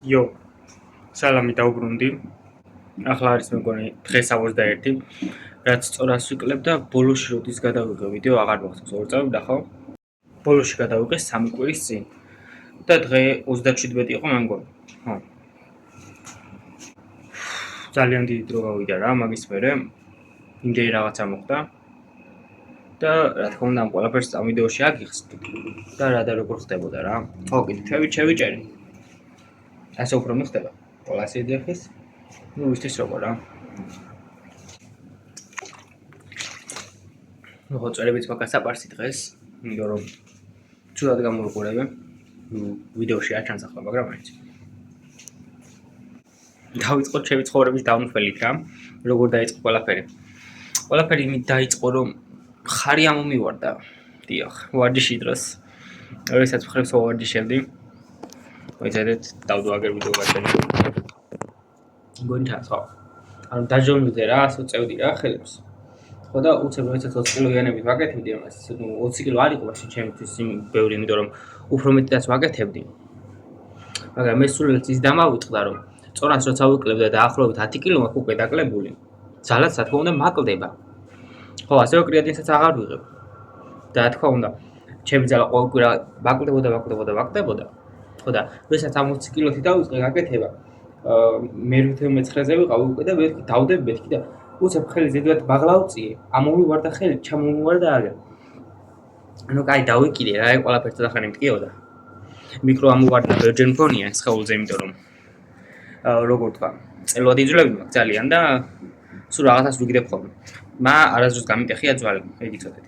იო, სალამი დაუბრუნდი. ახლა არის მეგონი დღეს 21, რაც სწორას ვიკლებ და ბოლოში როდის გადავიღე ვიდეო აღარ მახსოვს 2 წამი ნახავ. ბოლოში გადავიღე 3 კვირის წინ. და დღე 37 იყო მე მგონი. ხო. ძალიან დიდი დრო გავიდა რა, მაგის მერე იმდენი რაღაცა მოხდა. და რა თქმა უნდა ამ ყველაფერს ამ ვიდეოში აგიხსნით და რა და როგორ ხდებოდა რა. ხო, კიდე თვევით შევიჭერი. ასე უფრო მიხდება. ყველას ეძახის. ნუ ისთვის როგორ რა. ხო, წერებიც მაგას საპარსი დღეს, იმიტომ რომ ცუდად გამოვიყურებე. ვიდეოში აჩანს ახლა, მაგრამ მაინც. დავიწყოთ ჩემი ცხოვრების დაუნფელით რა. როგორ დაიწყო ყველაფერი. ყველაფერი იმით დაიწყო, რომ ხარი ამომივარდა. დიახ, ვარჯიში დროს. როდესაც მხრებს ვარჯიშებდი. მოიცადეთ, დავდოაგერ ვიდეო გაჩვენე. გონჩა ხო. ანუ დაჟონვიძე რა, ასო წევდი რა ხელებს. ხო და უცებ როდესაც 20 კილოიანებით ვაკეთებდი ამას, 20 კილო არ იყო მაშინ ჩემთვის იმ ბევრი, იმიტომ რომ უფრო მეტიც ვაკეთებდი. მაგრამ მე სულელს ის დამავიწყდა, რომ წორას როცა ვიკლებდა და ახლობით 10 კილო მაქვს უკვე დაკლებული. ძალაც რა თქმა უნდა მაკლდება. ხო, ასევე კრეატინსაც აღარ ვიღებ. და რა თქმა უნდა, ჩემი ძალა ყოველ კვირა ვაკლებოდა. ხო და როდესაც ამ 20 კილოთი დავიწყე გაკეთება, მე 19-ზე ვიყავ უკვე და მეთქი დავდები მეთქი და უცებ ხელი ზედმეტ ბაღლავწიე, ამომივარდა ხელი, ჩამომივარდა აგერ. ანუ კაი დავიკიდე რა, ყველაფერს ახალი მტკიოდა. მიკრო ამოვარდა ვერჯენ მქონია სხეულზე, იმიტომ რომ როგორ თქვა, წელვად იძლები მაქვს ძალიან და სულ რაღაცას ვიგდებ ხოლმე. არასდროს გამიტეხია ძვალი, ეგ იცოდეთ.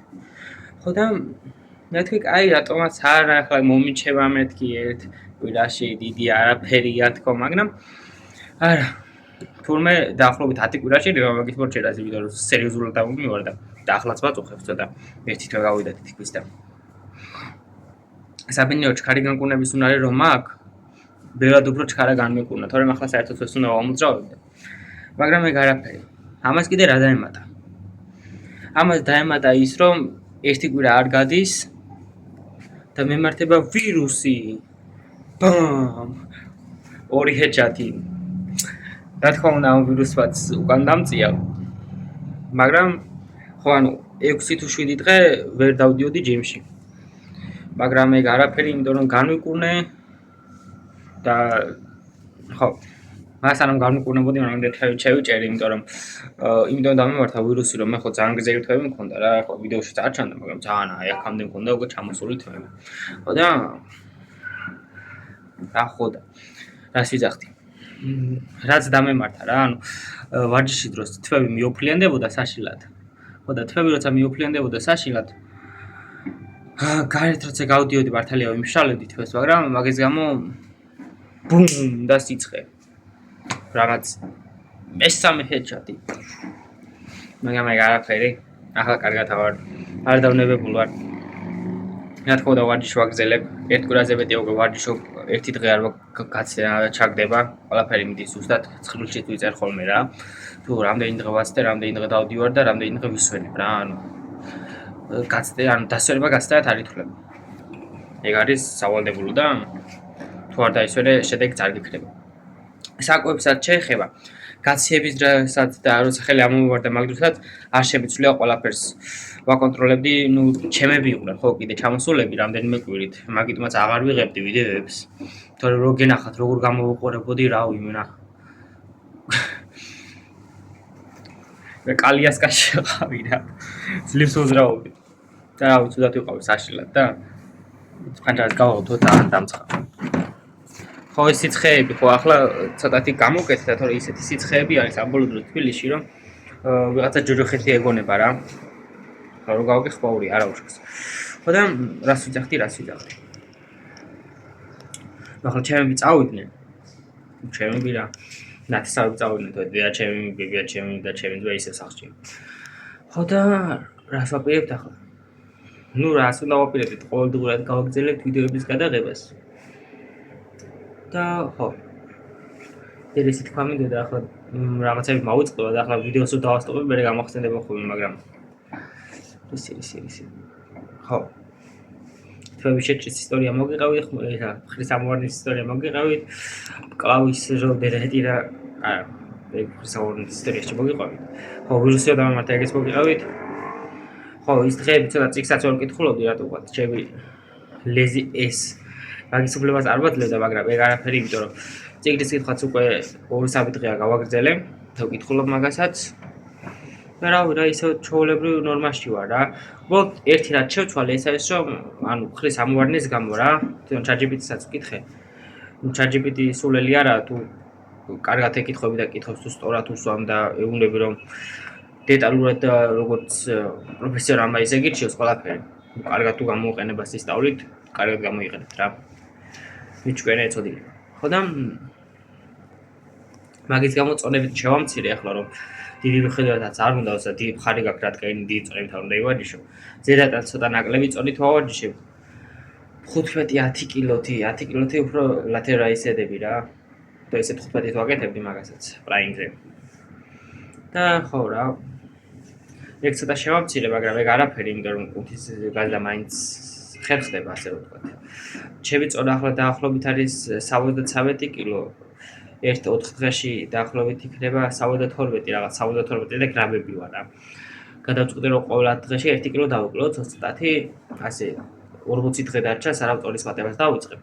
ხო და მეთქი კაი რატომაც არა, ახლა მომიჩება მეთქი ერთ კვირაში დიდი არაფერია თქო, მაგრამ არა. თურმე დაახლოებით 10 კვირაში მაგის მორჩერაზე ვიდეო რომ სერიოზულად დამომივარდა და ახლაც ვაწუხებს ცოტა ერთი თვე გავიდა თითქმის და საბინეო ჩქარი განკურნების უნარი რომ აქვს ბევრად უფრო ჩქარა განმეკურნა, თორემ ახლა საერთოდ ეს უნდა ვამოძრავებდე. მაგრამ ეგ არაფერი. ამას კიდე რა დაემატა? ამას დაემატა ის რომ ერთი კვირა არ გადის და მემართება ვირუსი. ბამ! ორი ჰეჩათი. რა თქმა უნდა ამ ვირუსსაც უკან დამწია. მაგრამ ხო ანუ 6 თუ 7 დღე ვერ დავდიოდი ჯიმში. მაგრამ ეგ არაფერი, იმიტომ რომ განვიკურნე და ხო, მას არ გამიკურნებოდი, მაგრამ დეტალები შევიჭერი, იმიტომ რომ დამემართა ვირუსი, რომ მე ხო ძალიან გრძელი თვეები მქონდა რა, ხო ვიდეოში წარჩანდა, მაგრამ ძალიან აი აქამდე მქონდა უკვე ჩამოსული თვეები. ხო და რას ვიძახდი? რაც დამემართა რა, ანუ ვარჯიში დროს თვეები მიოფლიანდებოდა საშილად. ხო და თვეები როცა მიოფლიანდებოდა საშილად, გარეთ როცა გავდიოდი მართალია ვიმშალებდი თვეს, მაგრამ მაგის გამო ბუმ და სიცხე. რაღაც მესამე ჰეჩათი. მაგრამ ეგ არაფერი, ახლა კარგად არ დავნებებულ ვარ. რა თქმა უნდა ვარჯიში ვაგრძელებ, ერთ კვირაზე მეტი უკვე ვარჯიშობ, ერთი დღე არ ჩაგდება, ყველაფერი მიდის ზუსტად, ცხრილში ვიწერ ხოლმე რა. თუ რამდენი დღე ვაცდე, რამდენი დღე დავდივარ და რამდენი დღე ვისვენებ რა, ანუ გაცდე, ანუ დასვენება გაცდაათ არ ითვლება. ეგ არის სავალდებულო და თუ არ დაისვენე, შედეგი არ გიქნება. საკვებსაც შეეხება, გაციების დროსაც და როცა ხელი ამომივარდა მაგ დროსაც არ შემიძლია ყველაფერს ვაკონტროლებდი, ნუ ჩემები იყვნენ ხო კიდე ჩამოსულები რამდენიმე კვირით, მაგიტომაც აღარ ვიღებდი ვიდეოებს. თორემ რო გენახათ როგორ გამოვიყურებოდი, რა ვიმენა. მე კალიასკაში ვიყავი რა. ძლივს უძრავობდი. და რა ვიცი, უდათ ვიყავი საშილად და ხანჯარს გავავთო და დამცხა. ხო ეს სიცხეები ხო ახლა ცოტათი გამოვკეთდა, თორე ისეთი სიცხეები არის ამ ბოლო დროს თბილისში, რომ ვიღაცა ჯოჯოხეთი ეგონება რა. რო გავგეხმაური არა უშავს. ხო და რას ვიძახდი? ახლა ჩემები წავიდნენ. ჩემები რა. ნათესავები წავიდნენ, და ჩემი ბებია, ჩემი და ჩემი ძმა ისე სახში. ხო და რას ვაპირებთ ახლა? ნუ რას უნდა ვაპირებთ? ყოველდღურად გავაგრძელებთ ვიდეოების გადაღებას. და ხო. ეს თქმა მინდოდა ახლა რაღაცები მოვიწყდება და ახლა ვიდეოს დავასტოპებ, მე გამახსენდება ხოლმე, მაგრამ ისე. ხო. თვეების შეჭრის ისტორია მოგიყავით, ხრის ამოვარდნის ისტორია მოგიყავით, კლავის როლდერეთი რა ხრის ამოვარდნის ისტორიაში მოგიყავით. ხო, ვირუსი დამამართა ეგეც მოგიყავით. ხო, ის დღეები ცოტა წიგნსაც ვერ ვკითხულობდი, რატო ვთქვათ, ჩემი ლეზი ეს მაგის უფლებას არ ვაძლევდა, მაგრამ ეგ არაფერი, იმიტომ რომ წიგნის კითხვაც უკვე 2-3 დღეა გავაგრძელე, და ვკითხულობ მაგასაც. და რა ისე ჩვეულებრივ ნორმაში ვარ რა. უბრალოდ ერთი რაც შევცვალე ეს არის რომ ანუ ხრის ამოვარდნის გამო რა. თვითონ ChatGPT-საც ვკითხე. ChatGPT სულელი არა თუ კარგად ეკითხები და კითხავს თუ სწორად უსვამ და ეუბნები რომ დეტალურად როგორც პროფესიონალმა ისე გირჩევს ყველაფერი. კარგად თუ გამოუყენებას ისწავლით, კარგად გამოიყენებთ რა. მიჩვენე ეწოდი. ხო და მაგის გამო წონებით შევამცირე ახლა რომ დიდი მიხედვითაც არ უნდა და დიდი მხარი გაქვს რადგან დიდი წონებით არ უნდა ივარჯიშო. ზედატად ცოტა ნაკლები წონით ვავარჯიშებ. 15-10 კილოთი უფრო ლათერა ისედები რა. და ესე 15-ით ვაკეთებდი მაგასაც ფლაინგზე. და ხო რა. ეგ ცოტა შევამცირე, მაგრამ ეგ არაფერი, იმიტომ რომ კუნთის გაზდა მაინც ხერხდება ასე ვთქვათ. ჩემი წონა ახლა დაახლოებით არის 73 კილო. 1-4 დღეში დაახლოებით იქნება 72 რაღაც 72 და გრამები ვარ რა. გადავწყვიტე რომ ყოველ 10 დღეში 1 კილო დავუკლო, ცოტათი ასე 40 დღე დარჩა სარავტორის მატებას დავიწყებ.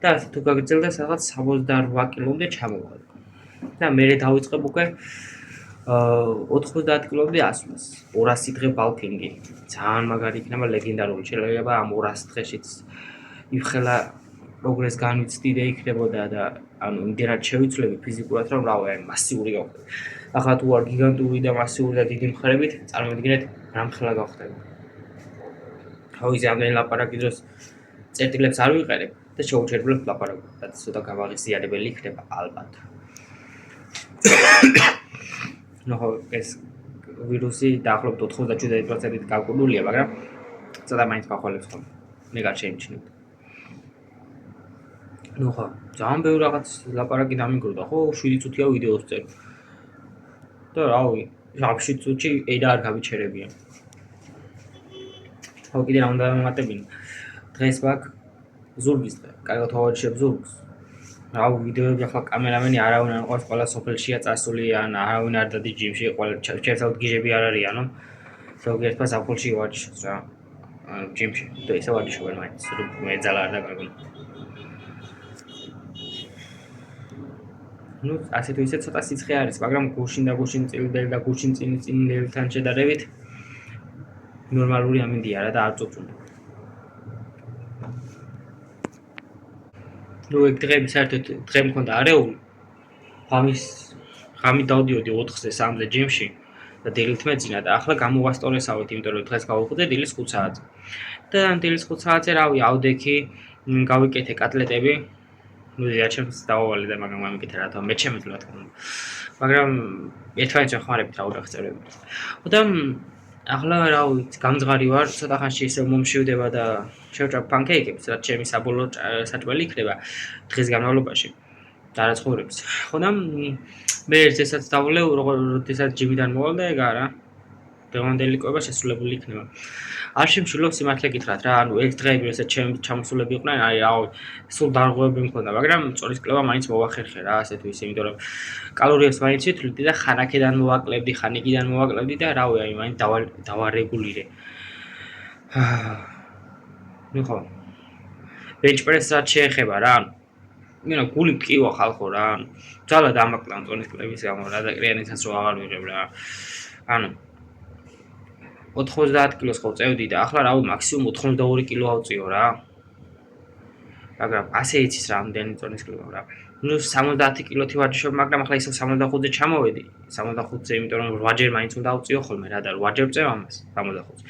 და ასე თუ გაგრძელდა რაღაც 68 კილომდე ჩამოვარ. და მე დავიწყებ უკვე 90 კილომდე ასვლას. 200 დღე ბალკინგი. ძალიან მაგარი იქნება ლეგენდარული. შეიძლება ამ 200 დღეშიც იფხელა პროგრეს განვიცდი და იქნებოდა და ანუ იმდენად შევიცვლები ფიზიკურად რომ რავი აი მასიური გავხდები. ახლა თუ არ გიგანტური და მასიური და დიდი მხრებით წარმოვიდგინეთ რამხელა გავხდები. ხო ის ამდენი ლაპარაკი დროს წერტილებს არ ვიყერებ და შეუჩერებლად ლაპარაკობ და ცოტა გამაღიზიანებელი იქნება ალბათ. ნახო ეს ვირუსი დაახლოებით 97%-ით გაკვირვულია, მაგრამ ცოტა მაინც მახვალებს ხოლმე. მე გარ შეიმჩნევთ. ნუ ხო, ძალიან ბევრი რაღაც ლაპარაკი დამიგროდა, ხო, 7 წუთია ვიდეოს წერ. და რავი, 7 წუთში ედა არ გავიჩერებია. ხო, კიდე რა უნდა მომატებინა. დღეს მაქვს ზურგის დღე, კარგად ვავარჯიშებ ზურგს. რავი, ვიდეოები ახლა კამერამენი არავინ არ ყავს, ყველა სოფელშია წასული ან არავინ არ დადის ჯიმში, ყველა ჩერცავთ გიჟები არ არიანო. ზოგიერთმა ზაფხულში ვარჯიშობს რა. ჯიმში. და ისე ვარჯიშობენ მაინც, მე ძალა არ დაგაგონა. ნუ ასე თუ ისე ცოტა სიცხე არის, მაგრამ გუშინ წილდელი და გუშინ წინდელთან შედარებით ნორმალური ამინდია რა და არ წუწუნდა. ნუ ეგ დღეები საერთოდ დღე მქონდა არეული. ღამით დავდიოდი 4-ზე 3-ზე ჯიმში და დილით მეძინა და ახლა გამოვასტორესავით, იმიტომ რომ დღეს გავუხვდე დილის 5 საათზე. და დილის 5 საათზე რავი, ავდექი, გავიკეთე კატლეტები. ნუ ზიაჩემს დავავალე და მაგრამ გამიკეთე რატომ მე ჩემეთლა რა თქმა უნდა. მაგრამ ერთმანეთს ვეხმარებით რა უნდა ხწერები. და ახლა რავი, გამძღარი ვარ, ცოტა ხანში ისე მომშივდება და შევჭამ პანკეიკებს, რაც ჩემი საბოლოო საჭმელი იქნება დღის განმავლობაში. და რა ცხოვრებს. ხო და მე ერთსაც დავვლევ, როდესაც ჯიმიდან მოვალ და ეგ არა. დღევანდელი კვება შესრულებული იქნება. არ შემშულობ სიმართლე გითხრათ რა, ანუ ერთ დღეები როდესაც ჩამოსულები იყვნენ, აი რავი, სულ დარღვევები მქონდა, მაგრამ წონის კლება მაინც მოვახერხე რა, ასე თუ ისე, იმიტომ რომ კალორიებს მაინც ვითვლი და ხანაკიდან მოვაკლებდი, ხანიკიდან მოვაკლებდი და რავი, აი მაინც დავარეგულირე. ნუ ხო. ბენჩპრესს რაც შეეხება რა, მე გული მტკივა ხალხო რა, ძალა დამაკლან წონის კლების გამო რა და კრიანიცას რო აღარ ვიღებ რა. ანუ 90 კილოს ხო წევდი და ახლა რავი მაქსიმუმ 82 კილო ავწიო რა. მაგრამ ასე იცის რა ამდენი წონის კლება რა. ნუ 70 კილოთი ვარჯიშობ, მაგრამ ახლა ისევ 75-ზე ჩამოვედი. 75-ზე, იმიტომ რომ 8ჯერ მაინც უნდა ავწიო ხოლმე რა და 8ჯერ წევ ამას 75-ზე.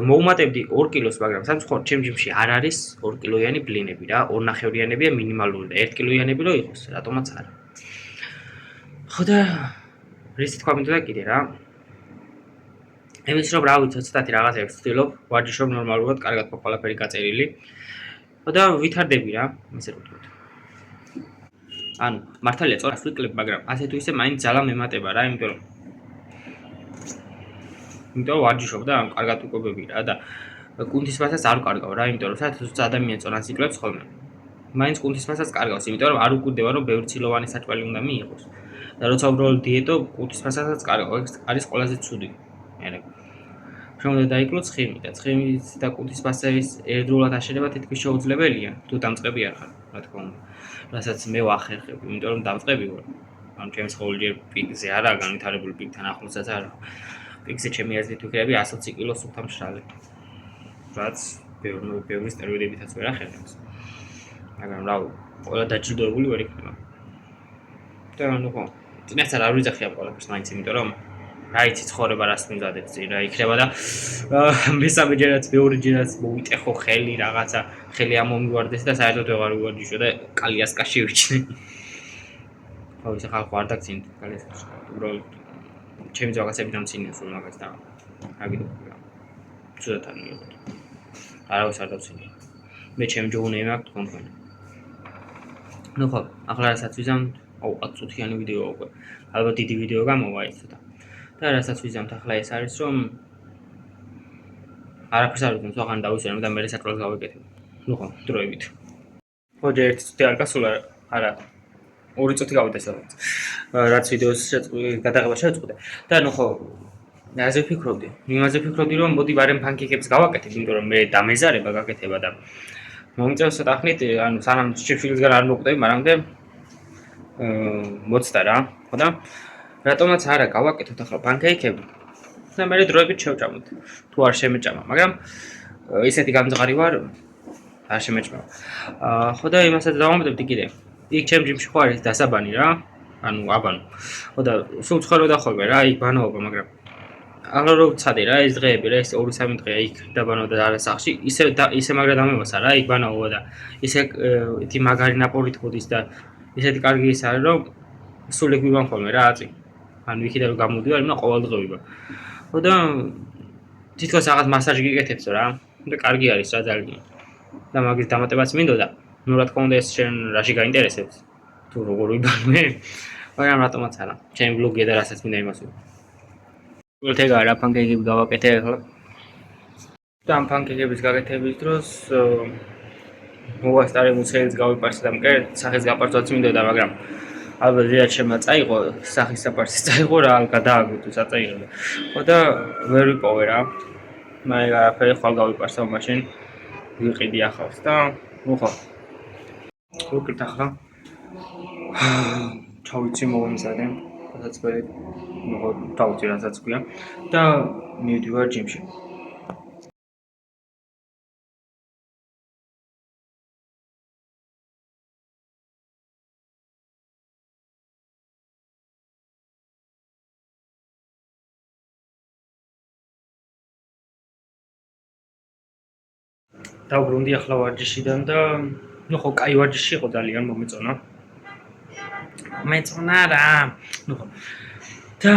მოუმატებდი 2 კილოს, მაგრამ სამწუხაროდ ჩემ ჯიმში არ არის 2 კილოიანი ბლინები რა, 2.5-იანებია მინიმალური და 1 კილოიანები რო იყოს, რატომაც არა. ხო და რისი თქვა მინდოდა კიდე რა. ემის რომ რავი ცოტათი რაღაცებს ვცდილობ, ვარჯიშობ ნორმალურად, კარგად ყველაფერი გაწერილი. და ვითარდები რა, ესე რომ ვთქვათ. ანუ მართალია წორას ვიკლებ, მაგრამ ასე თუ ისე მაინც ძალა მემატება რა, იმიტომ ვარჯიშობ და კარგად უკვებები რა და კუნთის მასას არ ვკარგავ რა, იმიტომ რომ სადაც ადამიანი წონას იკლებს ხოლმე. მაინც კუნთის მასას კარგავს, იმიტომ რომ არ უკვირდება რომ ბევრი ცილოვანი საჭმელი უნდა მიიღოს. და როცა უბრალოდ დიეტო, კუნთის მასასაც კარგავ, ეს არის ყველაზე ცუდი. მე შემიძლია დაიკლო ცხიმი და ცხიმის და კუნთის მასების ერთდროულად აშენება თითქმის შეუძლებელია, თუ დამწყები არ ხარ, რა თქმა უნდა. რასაც მე ვახერხებ, იმიტომ რომ დამწყები ვარ. ანუ ჩემს ყოველჯერ პიკზე არაა განვითარებული პიკთან ახლოსაც არა. პიკზე ჩემი აზრით ვიქნები 120 კილოს სუფთა-მშრალი. რაც ბევრი სტეროიდებითაც ვერ ახერხებს. მაგრამ რა ყველა დაჯილდოებული ვერ იქნება. და ნუ ხო, წინასწარ არ ვიძახი ამ ყველაფერს მაინც, იმიტომ რომ რა იცი ცხოვრება რას მივზადებ წინ რა იქნება და მესამე ჯერაც მეორე ჯერაც მოვიტეხო ხელი რაღაცა ხელი ამომივარდეს და საერთოდ ვეღარ ვივარჯიშო და კალიასკაში ვიჩნე. ხო ისე ხალხო არ დაგწინთ კალიასკაში. უბრალოდ ჩემი რაღაცები დამცინია სულ მაგას და რა გითხარ. ცუდად არ მიიღოთ. არავის არ დავცინია. მე ჩემ ჯოუნეები მაქვს თქვენ. ნუ ხო, ახლა რასაც ვიზამთ, აუყად წუთიანი ვიდეოა უკვე. ალბათ დიდი ვიდეო გამოვა ეს ცოტა. და რასაც ვიზამთ ახლა ეს არის რომ არაფერს არ ვიზამთ, აღარ დავისვენებ და მე საკროლს გავეკეთებ. ნუ ხო, დროებით. ხო, ჯერ 1 წუთი არ გასულა, არა. 2 წუთი გავიდა სადღაც. რაც ვიდეოს გადაღება შევწყვეტე. და ნუ ხო, ასე ვფიქრობდი. იმაზე ვფიქრობდი რომ მოდი ბარემ ფანკეიკებს გავაკეთებ, იმიტომ რომ მე დამეზარება გაკეთება და მომიწევს ცოტა ხნით, ანუ სანამ შიფილისგან არ მოკვდები, მანამდე მოცდა რა, ხო და რატომაც არა გავაკეთოთ ახლა ფანკეიკები. და მე დროებით შევჭამოთ. თუ არ შემეჭამა, მაგრამ ისეთი გამძღარი ვარ, არ შემეჭამა. ხო და იმასაც დავამბობდი კიდე. იქ ჩემ ჯიმში ხო არის დასაბანი რა, ანუ აბანო. ხო და სულ ცხოვრობდა ხოლმე რა, იქ ბანაობა, მაგრამ ახლა რო ვცადე რა ეს დღეები რა ეს 2-3 დღეა იქ დაბანავდა და სახში ისე მაგრა დამემოსა რა იქ ბანაობა და ისეთი მაგარი ნაპოლით მოდის და ისეთი კარგი ის არის რომ სულ იქ ვიბან ხოლმე რა აწი ანუ იქიდან რომ გამოდივარ იმენა ყოველდღე ვიბან ხო და თითქოს რაღაც მასაჟი გიკეთებსო რა და კარგი არის რა ძალიან და მაგის დამატებაც მინდოდა ნუ რა თქმა უნდა ეს შენ რაში გაინტერესებს თუ როგორ ვიბან მე მაგრამ რატომაც არა ჩემი ბლოგია და რასაც მინდა იმას ვიბან თეგა რა ფანკეიკები გავაკეთე ახლა და ამ ფანკეიკების გაკეთების დროს მოვასწარე მუცელიც გავიპარსე და მკერდ სახის გაპარსვაც მინდოდა მაგრამ ალბათ ზეად შემაწაიყო სახის საპარსი წაიყო რა გადააგო თუ საწაიღო ხო და ვერ ვიპოვე რა მე არაფერი ხვალ გავიპარსავ მაშინ ვიყიდი ახავს და ნუ ხო ვიკრით ახლა ჩავიცი მოვიმზადე რასაც მე ნუ დავწი რასაც ქვია და მივდივარ ჯიმში დავბრუნდი ახლა ვარჯიშიდან და ნუ ხო კაი ვარჯიში იყო ძალიან მომეწონა მეწონა რა ნუ ხო და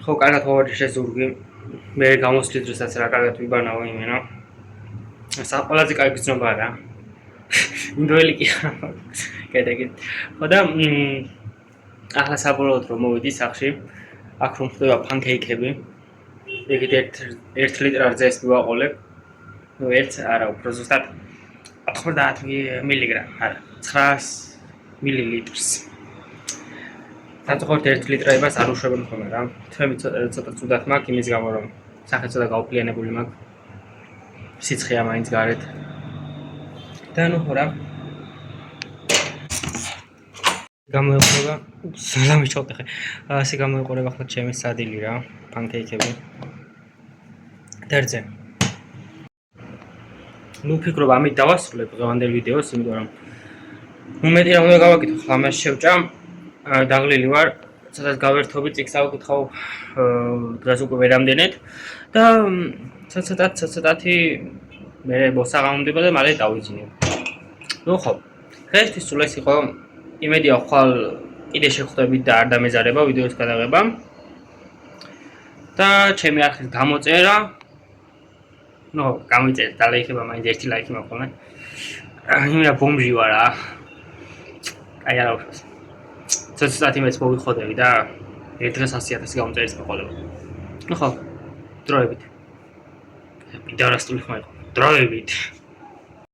ხო კარგად ვარჯიშე ზურგი მე გამოსვლის დროსაც რა კარგად ვიბანავ იმენა ყველაზე კარგი გზნობა რა ინდოელი კი კეთეკი ხო და ახლა საბოლოოდ რომ მოვიდი სახში აქ რომ ხდება ფანკეიკები ეგეთ 1 ლიტր რძეს მივაყოლებ ნუ ერთ არა უფრო ზუსტად 90 მილიგრამ არა 900 მილilitrს საწუხაროდ 1 ლიტრებას არ უშვებენ ხოლმე რა თემი ცოტა ცუდად მაქვს იმის გამო რომ სახე ცოტა გაუფლიანებული მაქვს სიცხეა მაინც გარეთ და ნუ ხო რა გამოიყურება სალამი ჩავტეხე ასე გამოიყურება ახლა ჩემი სადილი რა ფანკეიკები დერძე ნუ ფიქრობ ამით დავასრულებ დღევანდელ ვიდეოს იმიტომ რომ უმეტი რა უნდა გავაკეთო ხლა მას შევჭამ დაღლილი ვარ სადაც გავერთობი წიგნს ავკითხავ დღეს უკვე ვერამდენეთ და ცოტათი მე მოსაღამდება და მალე დავიძინებ ნუ ხო დღესთვის სულ ეს იყო იმედია ხვალ კიდე შეხვდებით და არ დამეზარება ვიდეოს გადაღება და ჩემი არხის გამოწერა ნუ გამოიწერეთ და ლაიქება მაინც ერთი ლაიქი მაქვს ხოლმე იმენა ბომჟი ვარ რა აი არა უშავს ცოტათი მეც მოვიხოდები და ერთ დღეს 100,000 გამოწერის მეყოდება ნუ ხო დროებით პიდარასტული ხმა იყო დროებით